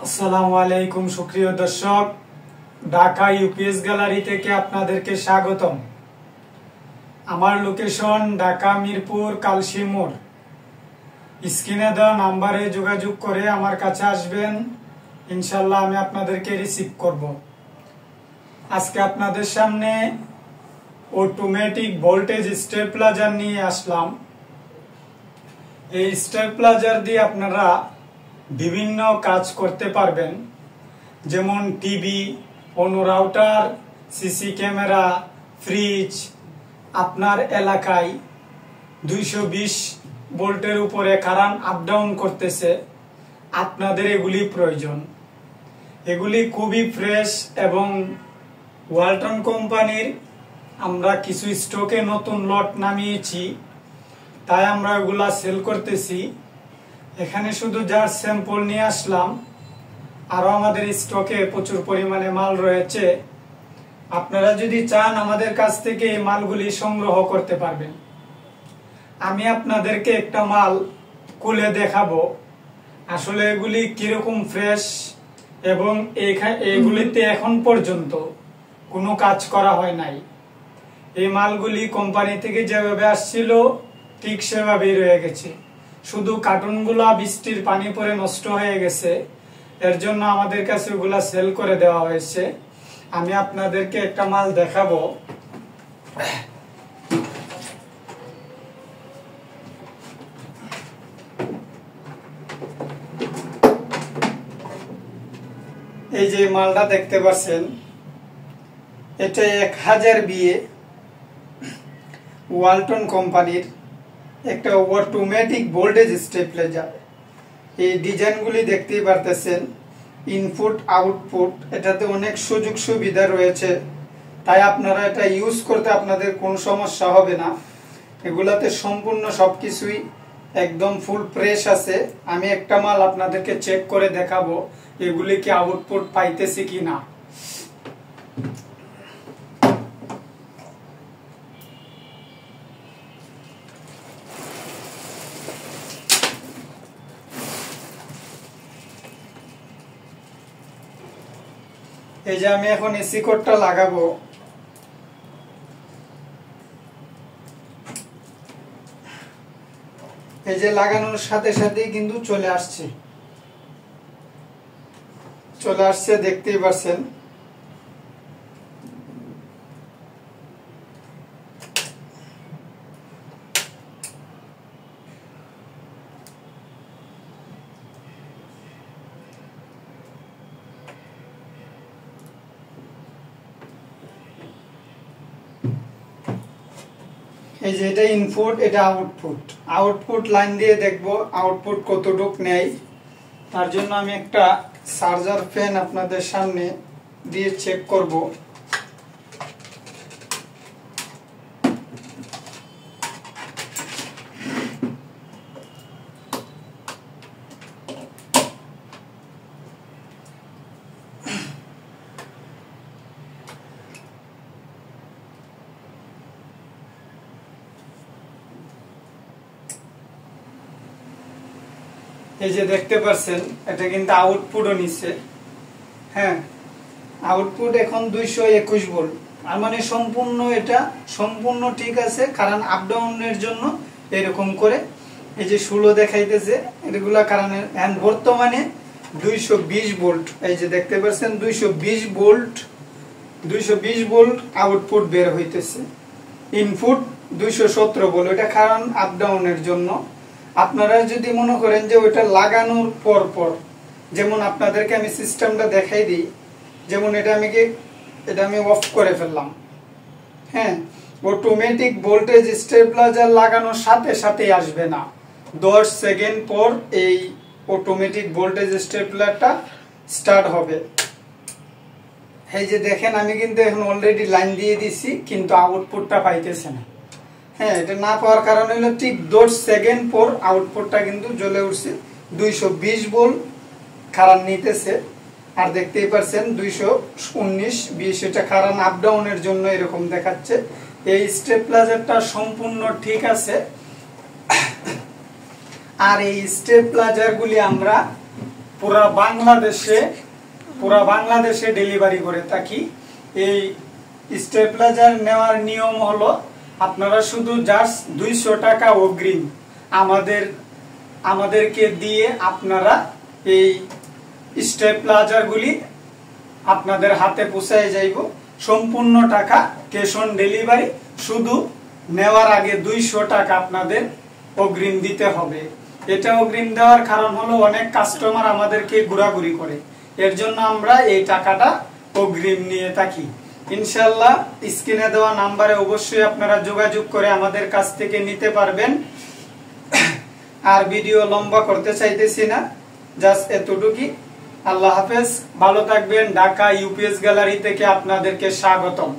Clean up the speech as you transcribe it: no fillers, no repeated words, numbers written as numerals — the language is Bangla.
আসসালামু আলাইকুম সুপ্রিয় দর্শক, ঢাকা ইউপিএস গ্যালারি থেকে আপনাদেরকে স্বাগতম। আমার লোকেশন ঢাকা মিরপুর কালশী মোড়। স্ক্রিনে দেওয়া নাম্বারে যোগাযোগ করে আমার কাছে আসবেন, ইনশাল্লাহ আমি আপনাদেরকে রিসিভ করব। আজকে আপনাদের সামনে অটোমেটিক ভোল্টেজ স্টেবিলাইজার নিয়ে আসলাম। এই স্টেবিলাইজার দিয়ে আপনারা বিভিন্ন কাজ করতে পারবেন, যেমন টিভি, অন্য রাউটার, সিসি ক্যামেরা, ফ্রিজ। আপনার এলাকায় 220 ভোল্টের উপরে কারেন্ট আপ ডাউন করতেছে, আপনাদের এগুলি প্রয়োজন। এগুলি খুবই ফ্রেশ এবং ওয়ালটন কোম্পানির আমরা কিছু স্টকে নতুন লট নামিয়েছি, তাই আমরা এগুলা সেল করতেছি। এখানে শুধু যার স্যাম্পল নিয়ে আসলাম, আরো আমাদের স্টকে প্রচুর পরিমাণে মাল রয়েছে। আপনারা যদি চান আমাদের কাছ থেকে এই মালগুলি সংগ্রহ করতে পারবেন। আমি আপনাদেরকে একটা মাল খুলে দেখাবো আসলে এগুলি কিরকম ফ্রেশ, এবং এগুলিতে এখন পর্যন্ত কোনো কাজ করা হয় নাই। এই মালগুলি কোম্পানি থেকে যেভাবে আসছিল ঠিক সেভাবেই রয়ে গেছে, শুধু কার্টুনগুলা বৃষ্টির পানি পরে নষ্ট হয়ে গেছে, এর জন্য আমাদের কাছে ওগুলা সেল করে দেওয়া হয়েছে। আমি আপনাদেরকে একটা মাল দেখাবো। এই যে মালটা দেখতে পাচ্ছেন, এটা 1000 বিএ ওয়ালটন কোম্পানির একটা অটোমেটিক ভোল্টেজ স্টেবিলাইজার। এই ডিজাইনগুলি দেখতেই পারতেছেন, ইনপুট আউটপুট, এটাতে অনেক সুযোগ সুবিধা রয়েছে, তাই আপনারা এটা ইউজ করতে আপনাদের কোনো সমস্যা হবে না। এগুলাতে সম্পূর্ণ সবকিছুই একদম ফুল ফ্রেশ আছে। আমি একটা মাল আপনাদেরকে চেক করে দেখাবো এগুলি কি আউটপুট পাইতেছে কিনা। এই যে আমি এখন এসি কোডটা লাগাবো। এই যে লাগানোর সাথে সাথেই কিন্তু চলে আসছে, দেখতেই পাচ্ছেন। এই যে এটা ইনপুট, এটা আউটপুট লাইন দিয়ে দেখবো আউটপুট কতটুক নেয়। তার জন্য আমি একটা চার্জার ফ্যান আপনাদের সামনে দিয়ে চেক করব। এই যে দেখতে পাচ্ছেন, এটা কিন্তু আউটপুটও নিচ্ছে। হ্যাঁ, আউটপুট এখন 221 ভোল্ট, আর মানে সম্পূর্ণ এটা সম্পূর্ণ ঠিক আছে, কারণ আপ ডাউনের জন্য এরকম করে এই যে 16 দেখাইতেছে এগুলা কারণে। বর্তমানে 220 ভোল্ট, এই যে দেখতে পাচ্ছেন 220 ভোল্ট আউটপুট বের হইতেছে। ইনপুট 217 ভোল্ট, এটা কারণ আপ ডাউনের জন্য। আপনারা যদি মনে করেন যে ওইটা লাগানোর পর যেমন আপনাদেরকে আমি সিস্টেমটা দেখাই দিই, যেমন এটা আমি অফ করে ফেললাম। হ্যাঁ, অটোমেটিক ভোল্টেজ স্টেবিলাইজার লাগানোর সাথে সাথেই আসবে না, 10 সেকেন্ড পর এই অটোমেটিক ভোল্টেজ স্টেবিলাইজারটা স্টার্ট হবে। এই যে দেখেন, আমি কিন্তু এখন অলরেডি লাইন দিয়ে দিছি, কিন্তু আউটপুটটা পাইতেছে না। হ্যাঁ, এটা না পাওয়ার কারণে হলো ঠিক 10 সেকেন্ড পর আউটপুটটা কিন্তু জ্বলে উঠছে। 220 ভোল্ট কারেন্ট নিতেছে, আর দেখতেই পাচ্ছেন 219-20, এটা কারেন্ট আপ ডাউনের জন্য এরকম দেখাচ্ছে। এই স্টেবিলাইজারটা সম্পূর্ণ ঠিক আছে। আর এই স্টেবিলাইজারগুলি আমরা পুরা বাংলাদেশে ডেলিভারি করে থাকি। এই স্টেবিলাইজার নেওয়ার নিয়ম হলো আপনারা শুধু জাস্ট 200 টাকা অগ্রিম আমাদেরকে দিয়ে আপনারা এই স্টেবিলাইজার গুলি আপনাদের হাতে পৌঁছায় যাইব। সম্পূর্ণ টাকা ক্যাশ অন ডেলিভারি, শুধু নেওয়ার আগে 200 টাকা আপনাদের অগ্রিম দিতে হবে। এটা অগ্রিম দেওয়ার কারণ হলো অনেক কাস্টমার আমাদেরকে ঘোরাঘুরি করে, এর জন্য আমরা এই টাকাটা অগ্রিম নিয়ে থাকি। ইনশাআল্লাহ স্ক্রিনে দেওয়া নাম্বারে অবশ্যই আপনারা যোগাযোগ করে আমাদের কাছ থেকে নিতে পারবেন। আর ভিডিও লম্বা করতে চাইতেছি না, জাস্ট এতটুকুই। আল্লাহ হাফেজ, ভালো থাকবেন। ঢাকা ইউপিএস গ্যালারি থেকে আপনাদেরকে স্বাগতম।